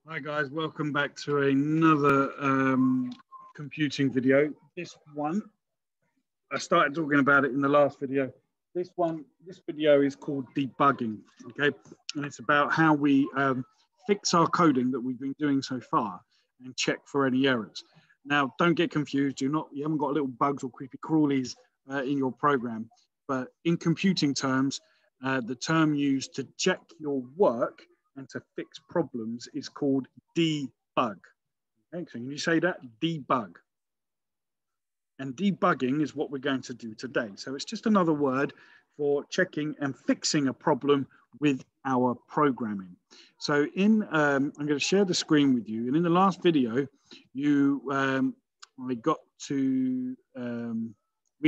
Hi guys, welcome back to another computing video. This one, I started talking about it in the last video. This video is called debugging, okay? And it's about how we fix our coding that we've been doing so far and check for any errors. Now, don't get confused. You haven't got little bugs or creepy crawlies in your program, but in computing terms, the term used to check your work and to fix problems is called debug. Okay, so can you say that? Debug. And debugging is what we're going to do today. So it's just another word for checking and fixing a problem with our programming. So I'm going to share the screen with you. And in the last video, we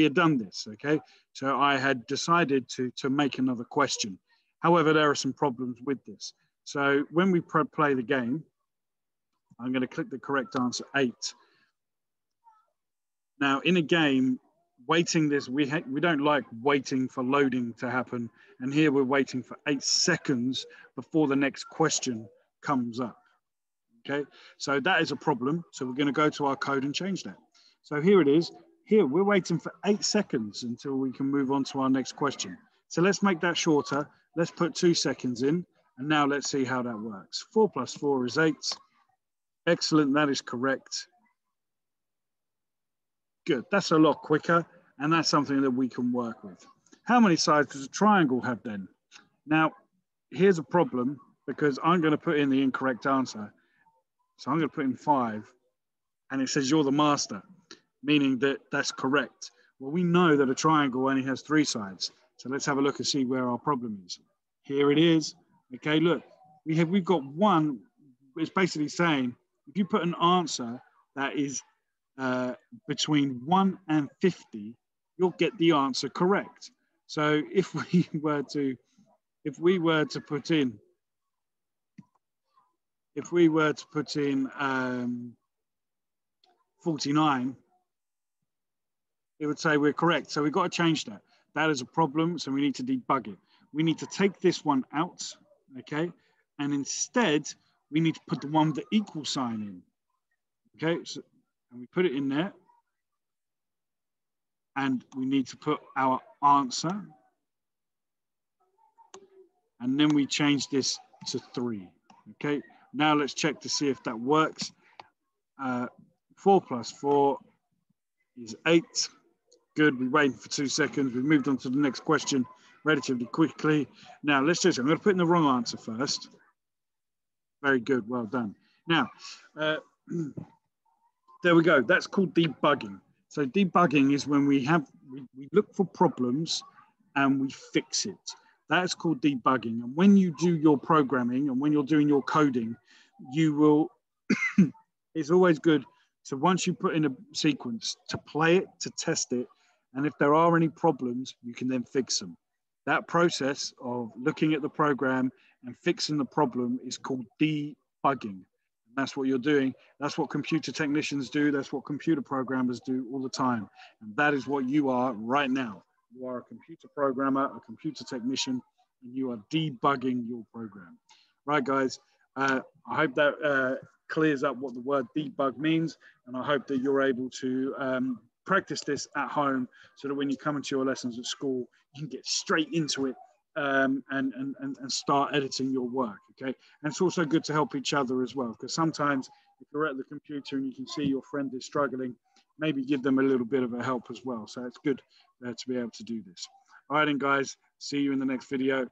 had done this, okay? So I had decided to make another question. However, there are some problems with this. So when we play the game, I'm going to click the correct answer, 8. Now, in a game, we don't like waiting for loading to happen. And here we're waiting for 8 seconds before the next question comes up. Okay, so that is a problem. So we're going to go to our code and change that. So here it is. Here, we're waiting for 8 seconds until we can move on to our next question. So let's make that shorter. Let's put 2 seconds in. And now let's see how that works. 4 plus 4 is 8. Excellent, that is correct. Good, that's a lot quicker, and that's something that we can work with. How many sides does a triangle have then? Now, here's a problem because I'm going to put in the incorrect answer. So I'm going to put in 5, and it says you're the master, meaning that that's correct. Well, we know that a triangle only has 3 sides. So let's have a look and see where our problem is. Here it is. Okay, look, we've got one. It's basically saying if you put an answer that is between 1 and 50, you'll get the answer correct. So if we were to put in 49, it would say we're correct. So we've got to change that. That is a problem. So we need to debug it. We need to take this one out. Okay, and instead we need to put the one with the equal sign in. Okay, so and we put it in there, and we need to put our answer, and then we change this to 3. Okay, now let's check to see if that works. 4 plus 4 is 8. Good, we waited for 2 seconds. We moved on to the next question relatively quickly. Now I'm going to put in the wrong answer first. Very good, well done. Now, there we go, that's called debugging. So debugging is when we look for problems and we fix it. That's called debugging. And when you do your programming and when you're doing your coding, you will, it's always good to, once you put in a sequence, to play it, to test it. And if there are any problems, you can then fix them. That process of looking at the program and fixing the problem is called debugging. And that's what you're doing. That's what computer technicians do. That's what computer programmers do all the time. And that is what you are right now. You are a computer programmer, a computer technician, and you are debugging your program. Right, guys, I hope that clears up what the word debug means. And I hope that you're able to practice this at home so that when you come into your lessons at school, you can get straight into it and start editing your work, okay? And it's also good to help each other as well, because sometimes if you're at the computer and you can see your friend is struggling, maybe give them a little bit of a help as well. So it's good to be able to do this. All right, then, guys, see you in the next video.